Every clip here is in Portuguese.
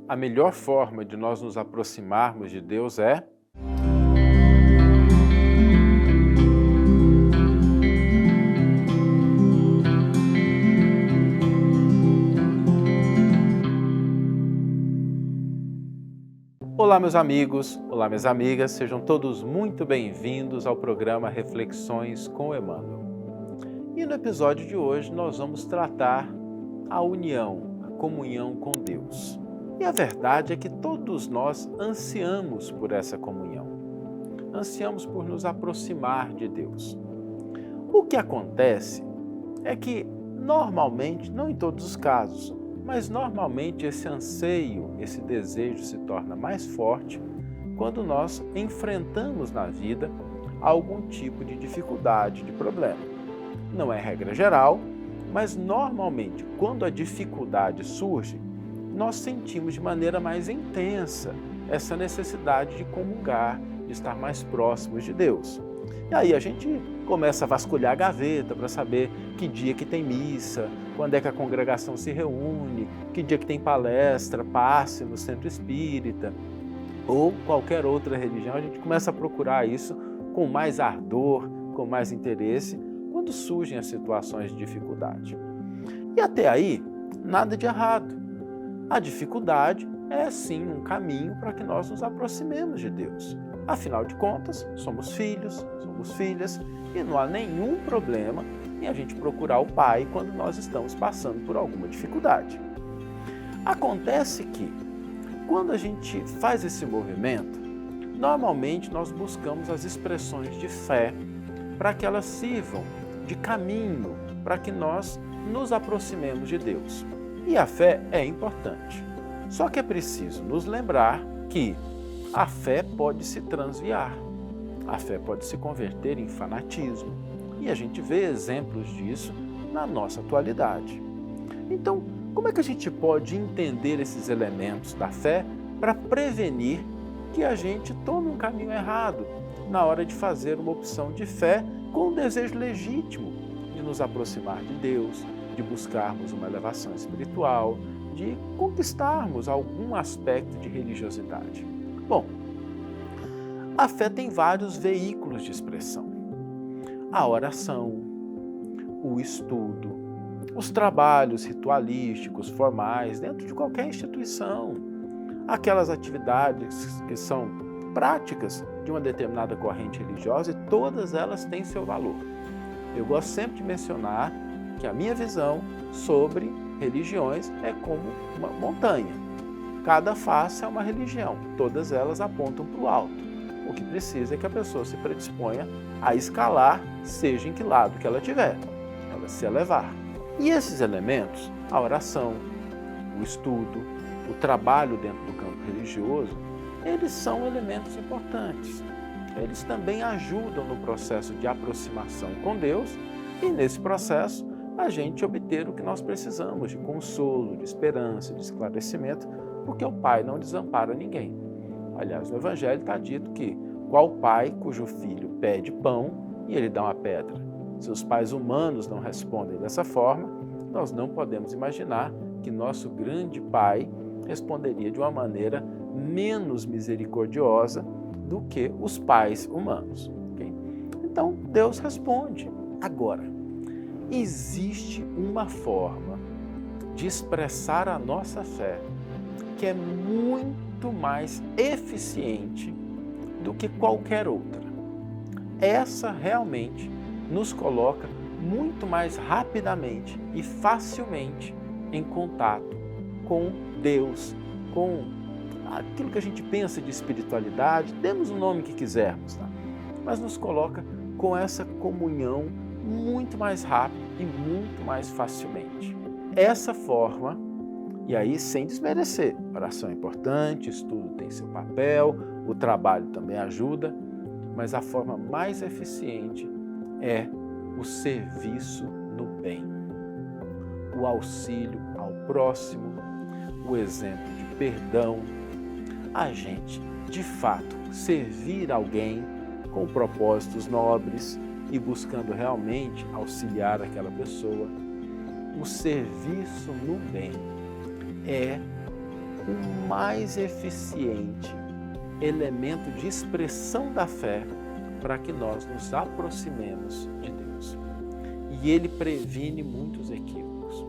A melhor forma de nós nos aproximarmos de Deus é Olá, meus amigos, olá, minhas amigas, sejam todos muito bem-vindos ao programa Reflexões com Emmanuel. E no episódio de hoje nós vamos tratar a união, a comunhão com Deus. E a verdade é que todos nós ansiamos por essa comunhão, ansiamos por nos aproximar de Deus. O que acontece é que normalmente, não em todos os casos, mas normalmente esse anseio, esse desejo se torna mais forte quando nós enfrentamos na vida algum tipo de dificuldade, de problema. Não é regra geral, mas normalmente quando a dificuldade surge, nós sentimos de maneira mais intensa essa necessidade de comungar, de estar mais próximos de Deus. E aí a gente começa a vasculhar a gaveta para saber que dia que tem missa, quando é que a congregação se reúne, que dia que tem palestra, passe no centro espírita ou qualquer outra religião. A gente começa a procurar isso com mais ardor, com mais interesse, quando surgem as situações de dificuldade. E até aí, nada de errado. A dificuldade é sim um caminho para que nós nos aproximemos de Deus. Afinal de contas, somos filhos, somos filhas e não há nenhum problema em a gente procurar o Pai quando nós estamos passando por alguma dificuldade. Acontece que, quando a gente faz esse movimento, normalmente nós buscamos as expressões de fé para que elas sirvam de caminho para que nós nos aproximemos de Deus. E a fé é importante. Só que é preciso nos lembrar que a fé pode se transviar, a fé pode se converter em fanatismo. E a gente vê exemplos disso na nossa atualidade. Então, como é que a gente pode entender esses elementos da fé para prevenir que a gente tome um caminho errado na hora de fazer uma opção de fé com um desejo legítimo de nos aproximar de Deus, de buscarmos uma elevação espiritual, de conquistarmos algum aspecto de religiosidade? Bom, a fé tem vários veículos de expressão. A oração, o estudo, os trabalhos ritualísticos, formais, dentro de qualquer instituição, aquelas atividades que são práticas de uma determinada corrente religiosa e todas elas têm seu valor. Eu gosto sempre de mencionar que a minha visão sobre religiões é como uma montanha. Cada face é uma religião, todas elas apontam para o alto. O que precisa é que a pessoa se predisponha a escalar, seja em que lado que ela tiver, ela se elevar. E esses elementos, a oração, o estudo, o trabalho dentro do campo religioso, eles são elementos importantes. Eles também ajudam no processo de aproximação com Deus e, nesse processo, a gente obter o que nós precisamos de consolo, de esperança, de esclarecimento, porque o Pai não desampara ninguém. Aliás, no Evangelho está dito que qual pai cujo filho pede pão e ele dá uma pedra? Se os pais humanos não respondem dessa forma, nós não podemos imaginar que nosso grande Pai responderia de uma maneira menos misericordiosa do que os pais humanos. Okay? Então, Deus responde. Agora, existe uma forma de expressar a nossa fé que é muito mais eficiente do que qualquer outra. Essa realmente nos coloca muito mais rapidamente e facilmente em contato com Deus, com aquilo que a gente pensa de espiritualidade, demos o nome que quisermos, tá? Mas nos coloca com essa comunhão muito mais rápido e muito mais facilmente. Essa forma, e aí sem desmerecer, oração é importante, estudo tem seu papel, o trabalho também ajuda, mas a forma mais eficiente é o serviço no bem, o auxílio ao próximo, o exemplo de perdão, a gente, de fato, servir alguém com propósitos nobres e buscando realmente auxiliar aquela pessoa. O serviço no bem é o mais eficiente elemento de expressão da fé para que nós nos aproximemos de Deus. E ele previne muitos equívocos.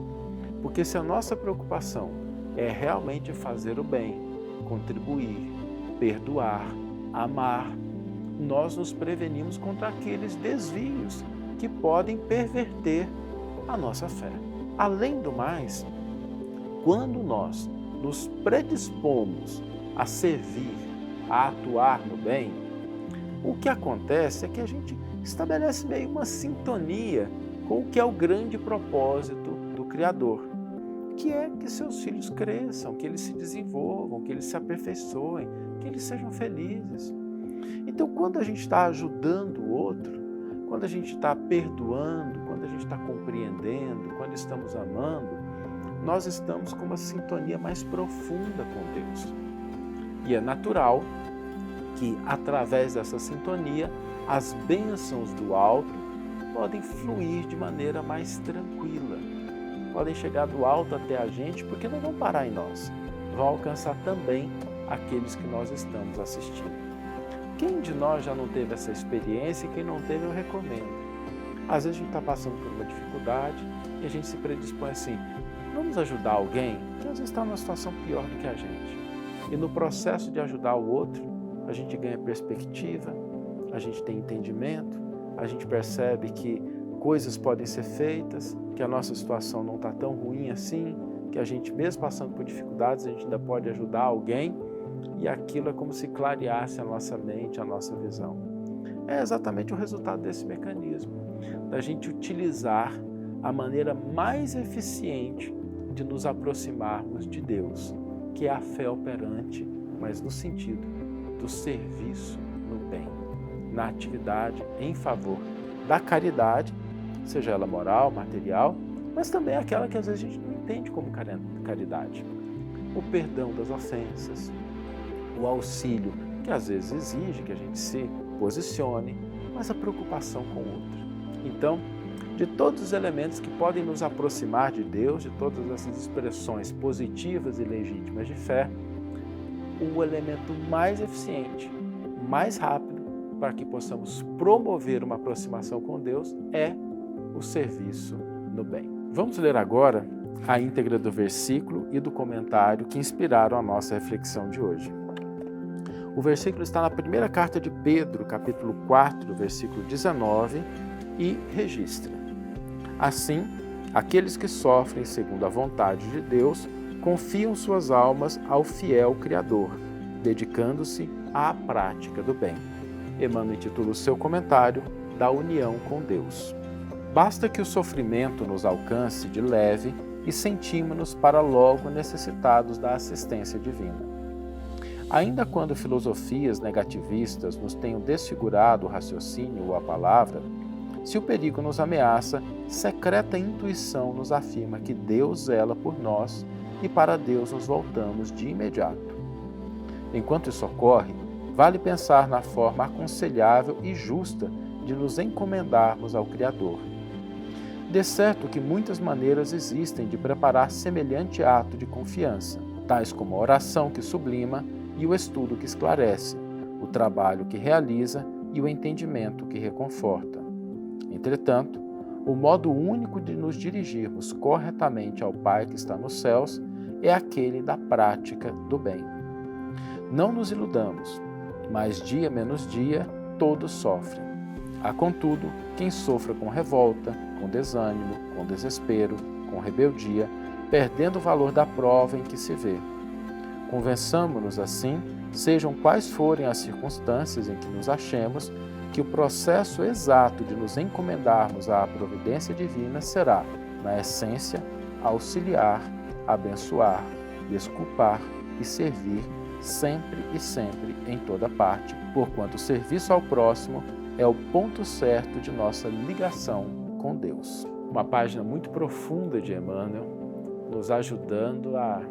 Porque se a nossa preocupação é realmente fazer o bem, contribuir, perdoar, amar, nós nos prevenimos contra aqueles desvios que podem perverter a nossa fé. Além do mais, quando nós nos predispomos a servir, a atuar no bem, o que acontece é que a gente estabelece meio uma sintonia com o que é o grande propósito do Criador, que é que seus filhos cresçam, que eles se desenvolvam, que eles se aperfeiçoem, que eles sejam felizes. Então, quando a gente está ajudando o outro, quando a gente está perdoando, quando a gente está compreendendo, quando estamos amando, nós estamos com uma sintonia mais profunda com Deus. E é natural que, através dessa sintonia, as bênçãos do alto podem fluir de maneira mais tranquila. Podem chegar do alto até a gente, porque não vão parar em nós. Vão alcançar também aqueles que nós estamos assistindo. Quem de nós já não teve essa experiência e quem não teve, eu recomendo. Às vezes a gente está passando por uma dificuldade e a gente se predispõe assim, vamos ajudar alguém que às vezes está numa situação pior do que a gente. E no processo de ajudar o outro, a gente ganha perspectiva, a gente tem entendimento, a gente percebe que coisas podem ser feitas, que a nossa situação não está tão ruim assim, que a gente, mesmo passando por dificuldades, a gente ainda pode ajudar alguém, e aquilo é como se clareasse a nossa mente, a nossa visão. É exatamente o resultado desse mecanismo, da gente utilizar a maneira mais eficiente de nos aproximarmos de Deus, que é a fé operante, mas no sentido do serviço no bem, na atividade em favor da caridade, seja ela moral, material, mas também aquela que às vezes a gente não entende como caridade. O perdão das ofensas, o auxílio, que às vezes exige que a gente se posicione, mas a preocupação com o outro. Então, de todos os elementos que podem nos aproximar de Deus, de todas essas expressões positivas e legítimas de fé, o elemento mais eficiente, mais rápido, para que possamos promover uma aproximação com Deus é o serviço no bem. Vamos ler agora a íntegra do versículo e do comentário que inspiraram a nossa reflexão de hoje. O versículo está na primeira carta de Pedro, capítulo 4, versículo 19, e registra: assim, aqueles que sofrem segundo a vontade de Deus confiam suas almas ao fiel Criador, dedicando-se à prática do bem. Emmanuel intitula o seu comentário da união com Deus. Basta que o sofrimento nos alcance de leve e sentimos-nos para logo necessitados da assistência divina. Ainda quando filosofias negativistas nos tenham desfigurado o raciocínio ou a palavra, se o perigo nos ameaça, secreta intuição nos afirma que Deus zela por nós e para Deus nos voltamos de imediato. Enquanto isso ocorre, vale pensar na forma aconselhável e justa de nos encomendarmos ao Criador. De certo que muitas maneiras existem de preparar semelhante ato de confiança, tais como a oração que sublima e o estudo que esclarece, o trabalho que realiza e o entendimento que reconforta. Entretanto, o modo único de nos dirigirmos corretamente ao Pai que está nos céus é aquele da prática do bem. Não nos iludamos, mas dia menos dia todos sofrem. Há, contudo, quem sofra com revolta, com desânimo, com desespero, com rebeldia, perdendo o valor da prova em que se vê. Convençamo-nos assim, sejam quais forem as circunstâncias em que nos achemos, que o processo exato de nos encomendarmos à providência divina será, na essência, auxiliar, abençoar, desculpar e servir sempre e sempre em toda parte, porquanto o serviço ao próximo é o ponto certo de nossa ligação com Deus. Uma página muito profunda de Emmanuel, nos ajudando a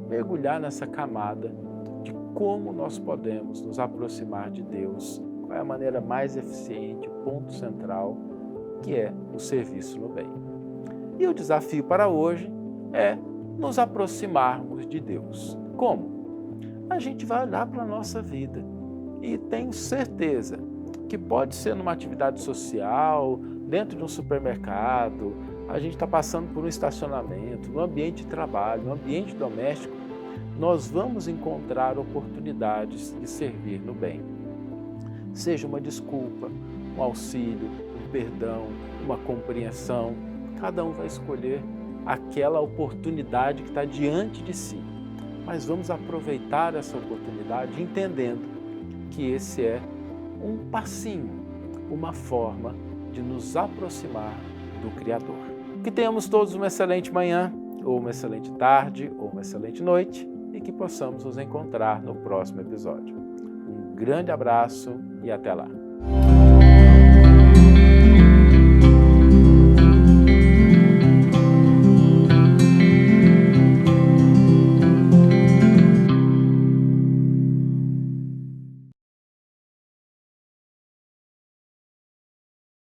mergulhar nessa camada de como nós podemos nos aproximar de Deus, qual é a maneira mais eficiente, o ponto central, que é o serviço no bem. E o desafio para hoje é nos aproximarmos de Deus. Como? A gente vai olhar para a nossa vida e tenho certeza que pode ser numa atividade social, dentro de um supermercado, a gente está passando por um estacionamento, no ambiente de trabalho, no ambiente doméstico, nós vamos encontrar oportunidades de servir no bem. Seja uma desculpa, um auxílio, um perdão, uma compreensão, cada um vai escolher aquela oportunidade que está diante de si. Mas vamos aproveitar essa oportunidade entendendo que esse é um passinho, uma forma de nos aproximar do Criador. Que tenhamos todos uma excelente manhã, ou uma excelente tarde, ou uma excelente noite e que possamos nos encontrar no próximo episódio. Um grande abraço e até lá!